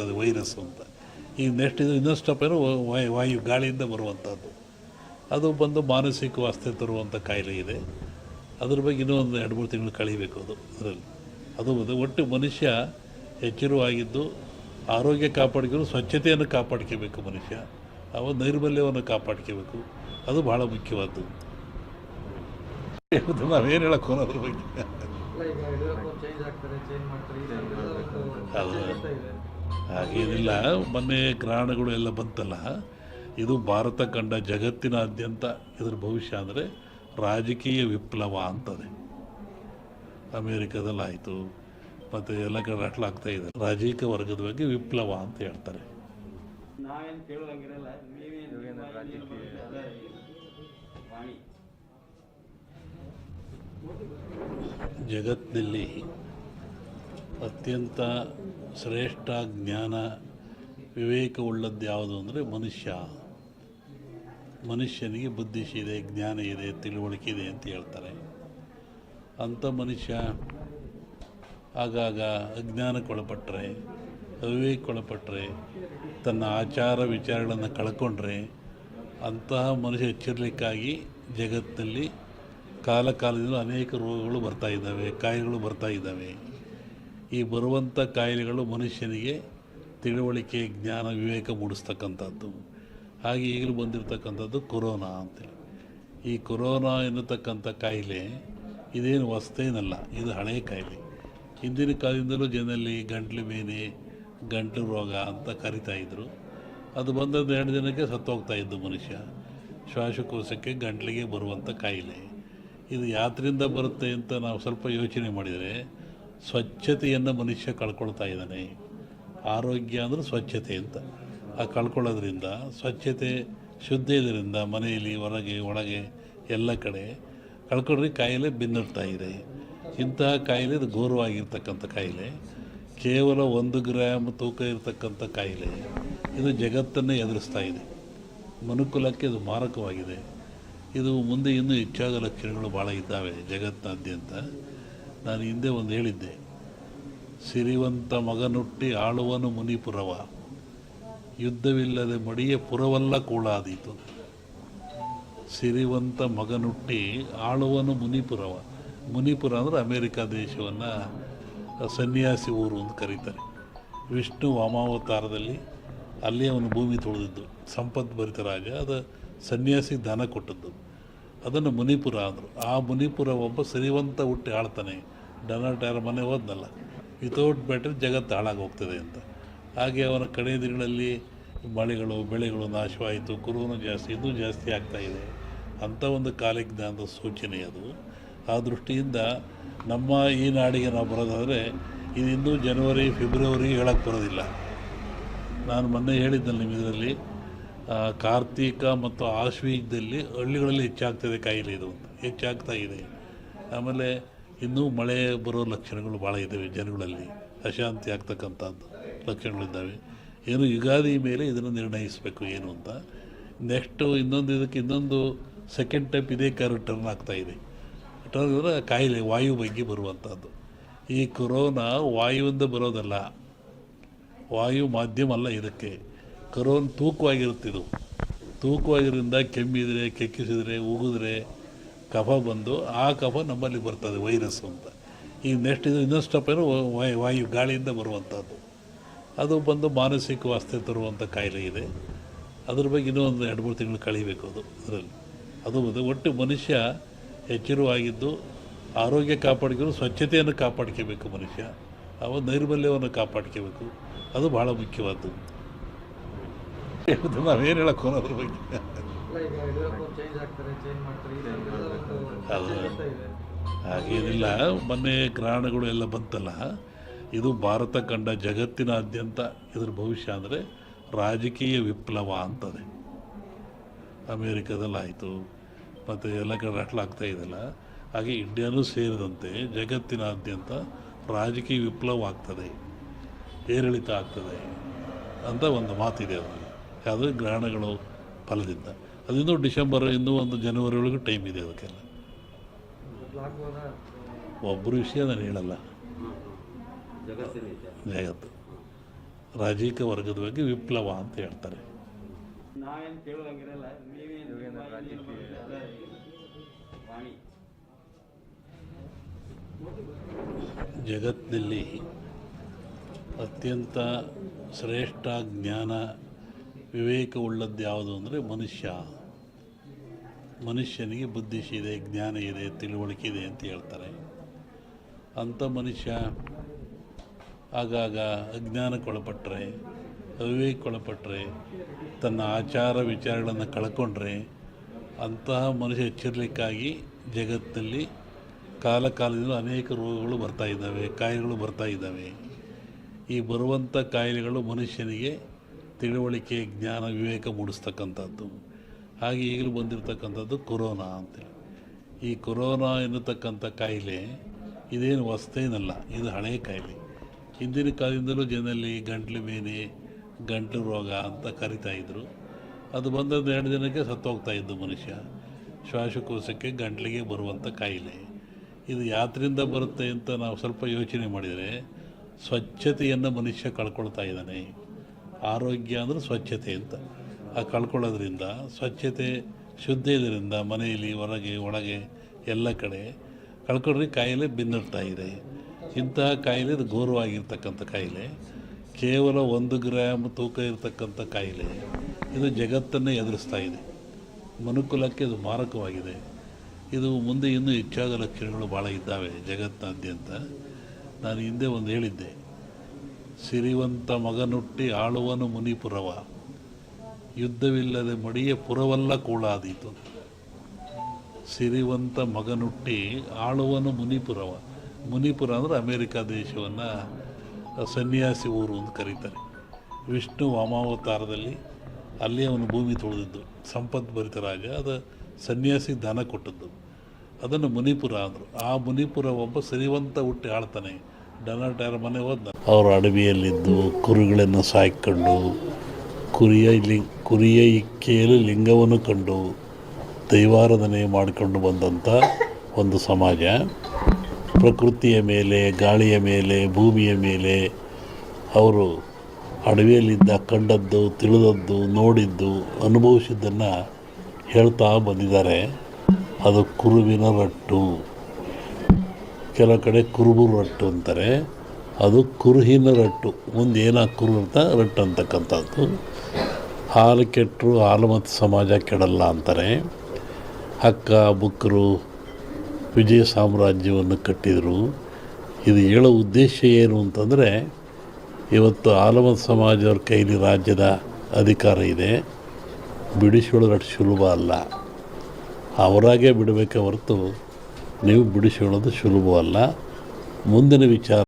ಅದು ವೈರಸ್ ಅಂತ. ಈಗ ನೆಕ್ಸ್ಟ್ ಇದು ಇನ್ನೊಂದು ಸ್ಟೆಪ್ ಏನೋ ವಾಯು ಗಾಳಿಯಿಂದ ಬರುವಂಥದ್ದು, ಅದು ಬಂದು ಮಾನಸಿಕ ವಾಸ್ತೆ ತರುವಂಥ ಕಾಯಿಲೆ ಇದೆ. ಅದ್ರ ಬಗ್ಗೆ ಇನ್ನೂ ಒಂದು 2-3 ತಿಂಗಳು ಕಳೀಬೇಕು ಅದರಲ್ಲಿ. ಅದು ಒಟ್ಟು ಮನುಷ್ಯ ಎಚ್ಚರವಾಗಿದ್ದು ಆರೋಗ್ಯ ಕಾಪಾಡ್ಕೊಂಡು ಸ್ವಚ್ಛತೆಯನ್ನು ಕಾಪಾಡ್ಕೋಬೇಕು ಮನುಷ್ಯ. ನೈರ್ಮಲ್ಯವನ್ನು ಕಾಪಾಡ್ಕೋಬೇಕು, ಅದು ಭಾಳ ಮುಖ್ಯವಾದ್ದು. ನಾವೇನು ಹೇಳೋಕ್ಕೋ ಅದ್ರ ಬಗ್ಗೆ. ಅದು ಹಾಗೇನಿಲ್ಲ, ಮೊನ್ನೆ ಗ್ರಹಣಗಳು ಎಲ್ಲ ಬಂತಲ್ಲ, ಇದು ಭಾರತ ಕಂಡ ಜಗತ್ತಿನಾದ್ಯಂತ ಇದ್ರ ಭವಿಷ್ಯ ಅಂದರೆ ರಾಜಕೀಯ ವಿಪ್ಲವ ಅಂತದೆ. ಅಮೇರಿಕಾದಲ್ಲಾಯಿತು, ಮತ್ತು ಎಲ್ಲ ಕಡೆ ಅಟ್ಲಾಗ್ತಾ ಇದೆ. ರಾಜಕೀಯ ವರ್ಗದ ಬಗ್ಗೆ ವಿಪ್ಲವ ಅಂತ ಹೇಳ್ತಾರೆ. ಜಗತ್ತಿನಲ್ಲಿ ಅತ್ಯಂತ ಶ್ರೇಷ್ಠ ಜ್ಞಾನ ವಿವೇಕವುಳ್ಳದ್ದು ಯಾವುದು ಅಂದರೆ ಮನುಷ್ಯನಿಗೆ ಬುದ್ಧಿಶಿ ಇದೆ, ಜ್ಞಾನ ಇದೆ, ತಿಳುವಳಿಕೆ ಇದೆ ಅಂತ ಹೇಳ್ತಾರೆ. ಅಂಥ ಮನುಷ್ಯ ಆಗಾಗ ಅಜ್ಞಾನಕ್ಕೊಳಪಟ್ಟರೆ, ಅವಿವೇಕಕ್ಕೊಳಪಟ್ಟರೆ, ತನ್ನ ಆಚಾರ ವಿಚಾರಗಳನ್ನು ಕಳ್ಕೊಂಡ್ರೆ ಅಂತಹ ಮನುಷ್ಯ ಎಚ್ಚರಿಕೆಯಾಗಿ ಜಗತ್ತಿನಲ್ಲಿ ಕಾಲದಿಂದ ಅನೇಕ ರೋಗಗಳು ಬರ್ತಾಯಿದ್ದಾವೆ, ಕಾಯಿಲೆಗಳು ಬರ್ತಾಯಿದ್ದಾವೆ. ಈ ಬರುವಂಥ ಕಾಯಿಲೆಗಳು ಮನುಷ್ಯನಿಗೆ ತಿಳುವಳಿಕೆ, ಜ್ಞಾನ, ವಿವೇಕ ಮೂಡಿಸ್ತಕ್ಕಂಥದ್ದು. ಹಾಗೆ ಈಗಲೂ ಬಂದಿರತಕ್ಕಂಥದ್ದು ಕೊರೋನಾ ಅಂತೇಳಿ. ಈ ಕೊರೋನಾ ಎನ್ನತಕ್ಕಂಥ ಕಾಯಿಲೆ ಇದೇನು ಹೊಸ್ತೇನಲ್ಲ, ಇದು ಹಳೆಯ ಕಾಯಿಲೆ. ಹಿಂದಿನ ಕಾಲದಿಂದಲೂ ಜನರಲ್ಲಿ ಗಂಟ್ಲು ಬೇನೆ, ಗಂಟಲು ರೋಗ ಅಂತ ಕರಿತಾಯಿದ್ರು. ಅದು ಬಂದದ್ದು 2 ದಿನಕ್ಕೆ ಸತ್ತೋಗ್ತಾಯಿದ್ದು ಮನುಷ್ಯ. ಶ್ವಾಸಕೋಶಕ್ಕೆ, ಗಂಟ್ಲಿಗೆ ಬರುವಂಥ ಕಾಯಿಲೆ. ಇದು ಯಾತ್ರಿಂದ ಬರುತ್ತೆ ಅಂತ ನಾವು ಸ್ವಲ್ಪ ಯೋಚನೆ ಮಾಡಿದರೆ, ಸ್ವಚ್ಛತೆಯನ್ನು ಮನುಷ್ಯ ಕಳ್ಕೊಳ್ತಾ ಇದ್ದಾನೆ. ಆರೋಗ್ಯ ಅಂದರೆ ಸ್ವಚ್ಛತೆ ಅಂತ. ಆ ಕಳ್ಕೊಳ್ಳೋದ್ರಿಂದ, ಸ್ವಚ್ಛತೆ ಶುದ್ಧ ಇದರಿಂದ ಮನೆಯಲ್ಲಿ, ಹೊರಗೆ, ಒಳಗೆ ಎಲ್ಲ ಕಡೆ ಕಳ್ಕೊಂಡ್ರೆ ಕಾಯಿಲೆ ಬೆನ್ನಿರ್ತಾ ಇದೆ. ಇಂತಹ ಕಾಯಿಲೆ ಇದು ಘೋರವಾಗಿರ್ತಕ್ಕಂಥ ಕಾಯಿಲೆ. ಕೇವಲ 1 ಗ್ರಾಮ್ ತೂಕ ಇರತಕ್ಕಂಥ ಕಾಯಿಲೆ ಇದು ಜಗತ್ತನ್ನೇ ಎದುರಿಸ್ತಾ ಇದೆ. ಮನುಕುಲಕ್ಕೆ ಇದು ಮಾರಕವಾಗಿದೆ. ಇದು ಮುಂದೆ ಇನ್ನೂ ಹೆಚ್ಚಾದ ಲಕ್ಷಣಗಳು ಭಾಳ ಇದ್ದಾವೆ ಜಗತ್ತಿನಾದ್ಯಂತ. ನಾನು ಹಿಂದೆ ಒಂದು ಹೇಳಿದ್ದೆ, ಸಿರಿವಂತ ಮಗನುಟ್ಟಿ ಆಳುವನು ಮುನಿಪುರವ, ಯುದ್ಧವಿಲ್ಲದೆ ಮಡಿಯ ಪುರವಲ್ಲ ಕೂಳಾದೀತು. ಸಿರಿವಂತ ಮಗನುಟ್ಟಿ ಆಳುವನು ಮುನಿಪುರವ. ಮುನಿಪುರ ಅಂದರೆ ಅಮೇರಿಕಾ ದೇಶವನ್ನು ಸನ್ಯಾಸಿ ಊರು ಅಂತ ಕರೀತಾರೆ. ವಿಷ್ಣು ವಾಮಾವತಾರದಲ್ಲಿ ಅಲ್ಲಿ ಅವನು ಭೂಮಿ ತೊಳೆದಿದ್ದು, ಸಂಪದ್ಭರಿತ ರಾಜ. ಅದು ಸನ್ಯಾಸಿ ದಾನ ಕೊಟ್ಟದ್ದು, ಅದನ್ನು ಮುನಿಪುರ ಅಂದರು. ಆ ಮುನಿಪುರ ಒಬ್ಬ ಸಿರಿವಂತ ಹುಟ್ಟಿ ಆಳ್ತಾನೆ. ಡೊನಾಲ್ಡ್ ಯಾರ ಮನೆ ಹೋದ್ನಲ್ಲ, ವಿತೌಟ್ ಬ್ಯಾಟ್ರಿ ಜಗತ್ತು ಹಾಳಾಗೋಗ್ತದೆ ಅಂತ. ಹಾಗೆ ಅವನ ಕಡೆಯ ದಿನಗಳಲ್ಲಿ ಮಳೆಗಳು, ಬೆಳೆಗಳು ನಾಶವಾಯಿತು, ಕೊರೋನಾ ಜಾಸ್ತಿ, ಇನ್ನೂ ಜಾಸ್ತಿ ಆಗ್ತಾಯಿದೆ. ಅಂಥ ಒಂದು ಕಾಲಜ್ಞಾನದ ಸೂಚನೆ ಅದು. ಆ ದೃಷ್ಟಿಯಿಂದ ನಮ್ಮ ಈ ನಾಡಿಗೆ ನಾವು ಬರೋದಾದರೆ ಇದು ಇನ್ನೂ ಜನವರಿ, ಫೆಬ್ರವರಿಗೆ ಹೇಳೋಕ್ಕೆ ಬರೋದಿಲ್ಲ. ನಾನು ಮೊನ್ನೆ ಹೇಳಿದ್ದಲ್ಲಿ ನಿಮ್ಮ ಇದರಲ್ಲಿ, ಕಾರ್ತಿಕ ಮತ್ತು ಆಶ್ವೀಜದಲ್ಲಿ ಹಳ್ಳಿಗಳಲ್ಲಿ ಹೆಚ್ಚಾಗ್ತದೆ ಕಾಯಿಲೆ ಇದು ಅಂತ, ಹೆಚ್ಚಾಗ್ತಾ ಇದೆ. ಆಮೇಲೆ ಇನ್ನೂ ಮಳೆ ಬರೋ ಲಕ್ಷಣಗಳು ಭಾಳ ಇದ್ದಾವೆ. ಜನಗಳಲ್ಲಿ ಅಶಾಂತಿ ಆಗ್ತಕ್ಕಂಥದ್ದು ಲಕ್ಷಣಗಳಿದ್ದಾವೆ. ಏನು ಯುಗಾದಿ ಮೇಲೆ ಇದನ್ನು ನಿರ್ಣಯಿಸಬೇಕು ಏನು ಅಂತ. ನೆಕ್ಸ್ಟು ಇನ್ನೊಂದು ಸೆಕೆಂಡ್ ಟೈಪ್ ಇದೇ ಟರ್ನ್ ಆಗ್ತಾಯಿದೆ. ಟರ್ನ್ ಅಂದರೆ ಕಾಯಿಲೆ ವಾಯು ಬಗ್ಗೆ ಬರುವಂಥದ್ದು. ಈ ಕೊರೋನಾ ವಾಯುವಿಂದ ಬರೋದಲ್ಲ, ವಾಯು ಮಾಧ್ಯಮ ಅಲ್ಲ ಇದಕ್ಕೆ. ಕೊರೋನಾ ತೂಕವಾಗಿರುತ್ತಿದ್ದು, ತೂಕವಾಗಿರೋದ್ರಿಂದ ಕೆಮ್ಮಿದರೆ, ಕೆಕ್ಕಿಸಿದರೆ, ಉಗಿದ್ರೆ ಕಫ ಬಂದು ಆ ಕಫ ನಮ್ಮಲ್ಲಿ ಬರ್ತದೆ, ವೈರಸ್ ಅಂತ. ಈಗ ನೆಕ್ಸ್ಟ್ ಇದು ಇನ್ನೊಂದು ಸ್ಟೆಪ್ ಏನೋ ವಾಯು ಗಾಳಿಯಿಂದ ಬರುವಂಥದ್ದು, ಅದು ಬಂದು ಮಾನಸಿಕ ವಾಸ್ತೆ ತರುವಂಥ ಕಾಯಿಲೆ ಇದೆ. ಅದ್ರ ಬಗ್ಗೆ ಇನ್ನೂ ಒಂದು 2-3 ತಿಂಗಳು ಕಳೀಬೇಕು ಅದರಲ್ಲಿ. ಅದು ಒಟ್ಟು ಮನುಷ್ಯ ಎಚ್ಚರವಾಗಿದ್ದು ಆರೋಗ್ಯ ಕಾಪಾಡ್ಕೊಂಡು ಸ್ವಚ್ಛತೆಯನ್ನು ಕಾಪಾಡ್ಕೋಬೇಕು ಮನುಷ್ಯ. ನೈರ್ಮಲ್ಯವನ್ನು ಕಾಪಾಡ್ಕೋಬೇಕು, ಅದು ಭಾಳ ಮುಖ್ಯವಾದ್ದು. ನಾವೇನು ಹೇಳೋಕ್ಕೋ ಅದ್ರ ಬಗ್ಗೆ. ಅದು ಹಾಗೇನಿಲ್ಲ, ಮೊನ್ನೆ ಗ್ರಹಣಗಳು ಎಲ್ಲ ಬಂತಲ್ಲ, ಇದು ಭಾರತ ಕಂಡ ಜಗತ್ತಿನಾದ್ಯಂತ ಇದ್ರ ಭವಿಷ್ಯ ಅಂದರೆ ರಾಜಕೀಯ ವಿಪ್ಲವ ಅಂತದೆ. ಅಮೇರಿಕಾದಲ್ಲಾಯಿತು, ಮತ್ತು ಎಲ್ಲ ಕಡೆ ಅಟ್ಲಾಗ್ತಾ ಇದೆಯಲ್ಲ, ಹಾಗೆ ಇಂಡಿಯಾನೂ ಸೇರಿದಂತೆ ಜಗತ್ತಿನಾದ್ಯಂತ ರಾಜಕೀಯ ವಿಪ್ಲವ ಆಗ್ತದೆ, ಏರಿಳಿತ ಆಗ್ತದೆ ಅಂತ ಒಂದು ಮಾತಿದೆ. ಅದು ಗ್ರಹಣಗಳು ಫಲದಿಂದ. ಅದಿನ್ನೂ ಡಿಸೆಂಬರ್, ಇನ್ನೂ ಒಂದು ಜನವರಿ ಒಳಗೆ ಟೈಮ್ ಇದೆ ಅದಕ್ಕೆಲ್ಲ. ಒಬ್ಬರು ವಿಷಯ ನಾನು ಹೇಳಲ್ಲ, ಜಗತ್ತು ರಾಜಕೀಯ ವರ್ಗದ ಬಗ್ಗೆ ವಿಪ್ಲವ ಅಂತ ಹೇಳ್ತಾರೆ. ಜಗತ್ತಿನಲ್ಲಿ ಅತ್ಯಂತ ಶ್ರೇಷ್ಠ ಜ್ಞಾನ ವಿವೇಕವುಳ್ಳದ್ದು ಯಾವುದು ಅಂದರೆ ಮನುಷ್ಯನಿಗೆ ಬುದ್ಧಿಶಿ ಇದೆ, ಜ್ಞಾನ ಇದೆ, ತಿಳುವಳಿಕೆ ಇದೆ ಅಂತ ಹೇಳ್ತಾರೆ. ಅಂಥ ಮನುಷ್ಯ ಆಗಾಗ ಅಜ್ಞಾನಕ್ಕೊಳಪಟ್ಟರೆ, ಅವಿವೇಕಕ್ಕೊಳಪಟ್ಟರೆ, ತನ್ನ ಆಚಾರ ವಿಚಾರಗಳನ್ನು ಕಳ್ಕೊಂಡ್ರೆ ಅಂತಹ ಮನುಷ್ಯ ಎಚ್ಚರಿಕೆಗಾಗಿ ಜಗತ್ತಿನಲ್ಲಿ ಕಾಲದಿಂದ ಅನೇಕ ರೋಗಗಳು ಬರ್ತಾಯಿದ್ದಾವೆ, ಕಾಯಿಲೆಗಳು ಬರ್ತಾಯಿದ್ದಾವೆ. ಈ ಬರುವಂಥ ಕಾಯಿಲೆಗಳು ಮನುಷ್ಯನಿಗೆ ತಿಳುವಳಿಕೆ, ಜ್ಞಾನ, ವಿವೇಕ ಮೂಡಿಸ್ತಕ್ಕಂಥದ್ದು. ಹಾಗೆ ಈಗಲೂ ಬಂದಿರತಕ್ಕಂಥದ್ದು ಕೊರೋನಾ ಅಂತೇಳಿ. ಈ ಕೊರೋನಾ ಎನ್ನತಕ್ಕಂಥ ಕಾಯಿಲೆ ಇದೇನು ಹೊಸತೇನಲ್ಲ, ಇದು ಹಳೆಯ ಕಾಯಿಲೆ. ಹಿಂದಿನ ಕಾಲದಿಂದಲೂ ಜನರಲ್ಲಿ ಗಂಟ್ಲು ಬೇನೆ, ಗಂಟಲು ರೋಗ ಅಂತ ಕರಿತಾಯಿದ್ರು. ಅದು ಬಂದದ್ದು 2 ದಿನಕ್ಕೆ ಸತ್ತೋಗ್ತಾಯಿದ್ದು ಮನುಷ್ಯ. ಶ್ವಾಸಕೋಶಕ್ಕೆ, ಗಂಟ್ಲಿಗೆ ಬರುವಂಥ ಕಾಯಿಲೆ. ಇದು ಯಾತ್ರಿಂದ ಬರುತ್ತೆ ಅಂತ ನಾವು ಸ್ವಲ್ಪ ಯೋಚನೆ ಮಾಡಿದರೆ, ಸ್ವಚ್ಛತೆಯನ್ನು ಮನುಷ್ಯ ಕಳ್ಕೊಳ್ತಾ ಇದ್ದಾನೆ. ಆರೋಗ್ಯ ಅಂದರೆ ಸ್ವಚ್ಛತೆ ಅಂತ. ಆ ಕಳ್ಕೊಳ್ಳೋದ್ರಿಂದ, ಸ್ವಚ್ಛತೆ ಶುದ್ಧ ಇದರಿಂದ ಮನೆಯಲ್ಲಿ, ಹೊರಗೆ, ಒಳಗೆ ಎಲ್ಲ ಕಡೆ ಕಳ್ಕೊಂಡ್ರೆ ಕಾಯಿಲೆ ಬೆನ್ನಡ್ತಾ ಇದೆ. ಇಂತಹ ಕಾಯಿಲೆ ಇದು ಘೋರವಾಗಿರ್ತಕ್ಕಂಥ ಕಾಯಿಲೆ. ಕೇವಲ 1 ಗ್ರಾಮ್ ತೂಕ ಇರತಕ್ಕಂಥ ಕಾಯಿಲೆ ಇದು ಜಗತ್ತನ್ನೇ ಎದುರಿಸ್ತಾ ಇದೆ. ಮನುಕುಲಕ್ಕೆ ಇದು ಮಾರಕವಾಗಿದೆ. ಇದು ಮುಂದೆ ಇನ್ನೂ ಹೆಚ್ಚಾದ ಲಕ್ಷಣಗಳು ಭಾಳ ಇದ್ದಾವೆ ಜಗತ್ತಿನಾದ್ಯಂತ. ನಾನು ಹಿಂದೆ ಒಂದು ಹೇಳಿದ್ದೆ, ಸಿರಿವಂತ ಮಗನುಟ್ಟಿ ಆಳುವನು ಮುನಿಪುರವ, ಯುದ್ಧವಿಲ್ಲದೆ ಮಡಿಯ ಪುರವಲ್ಲ ಕೂಳಾದೀತು. ಸಿರಿವಂತ ಮಗನುಟ್ಟಿ ಆಳುವನು ಮುನಿಪುರವ. ಮುನಿಪುರ ಅಂದರೆ ಅಮೇರಿಕಾ ದೇಶವನ್ನು ಸನ್ಯಾಸಿ ಊರು ಅಂತ ಕರೀತಾರೆ. ವಿಷ್ಣು ವಾಮಾವತಾರದಲ್ಲಿ ಅಲ್ಲಿ ಅವನು ಭೂಮಿ ತುಳಿದಿದ್ದು, ಸಂಪದ್ಭರಿತ ರಾಜ. ಅದು ಸನ್ಯಾಸಿ ದಾನ ಕೊಟ್ಟದ್ದು, ಅದನ್ನು ಮುನಿಪುರ ಅಂದರು. ಆ ಮುನಿಪುರ ಒಬ್ಬ ಸಿರಿವಂತ ಹುಟ್ಟಿ ಆಳ್ತಾನೆ. ಡೊನಾಲ್ಡ್ ಯಾರ ಮನೆ ಹೋದ, ಅವರು ಅಡವಿಯಲ್ಲಿದ್ದು ಕುರಿಗಳನ್ನು ಸಾಯ್ಕೊಂಡು, ಕುರಿಯ ಇಕ್ಕೆಯಲ್ಲಿ ಲಿಂಗವನ್ನು ಕಂಡು ದೈವಾರಾಧನೆ ಮಾಡಿಕೊಂಡು ಬಂದಂಥ ಒಂದು ಸಮಾಜ. ಪ್ರಕೃತಿಯ ಮೇಲೆ, ಗಾಳಿಯ ಮೇಲೆ, ಭೂಮಿಯ ಮೇಲೆ ಅವರು ಅಡವಿಯಲ್ಲಿದ್ದ ಕಂಡದ್ದು, ತಿಳಿದದ್ದು, ನೋಡಿದ್ದು, ಅನುಭವಿಸಿದ್ದನ್ನು ಹೇಳ್ತಾ ಬಂದಿದ್ದಾರೆ. ಅದು ಕುರುವಿನ ರಟ್ಟು, ಕೆಲವು ಕಡೆ ಕುರುಬು ರಟ್ಟು ಅಂತಾರೆ. ಅದು ಕುರುಹಿನ ರಟ್ಟು, ಮುಂದೆ ಏನಾಗಿ ಕುರು ಅಂತ ರಟ್ಟು ಅಂತಕ್ಕಂಥದ್ದು. ಹಾಲು ಕೆಟ್ಟರು ಹಾಲು ಮತ್ತು ಸಮಾಜ ಕೆಡಲ್ಲ ಅಂತಾರೆ. ಹಕ್ಕ ಬುಕ್ಕರು ವಿಜಯ ಸಾಮ್ರಾಜ್ಯವನ್ನು ಕಟ್ಟಿದರು. ಇದು ಹೇಳೋ ಉದ್ದೇಶ ಏನು ಅಂತಂದರೆ, ಇವತ್ತು ಆಲಮತ ಸಮಾಜದವ್ರ ಕೈಲಿ ರಾಜ್ಯದ ಅಧಿಕಾರ ಇದೆ. ಬಿಡಿಸಿಕೊಳ್ಳೋದು ಅಷ್ಟು ಸುಲಭ ಅಲ್ಲ. ಅವರಾಗೇ ಬಿಡಬೇಕೆ ಹೊರತು ನೀವು ಬಿಡಿಸಿಕೊಳ್ಳೋದು ಸುಲಭವಲ್ಲ. ಮುಂದಿನ ವಿಚಾರ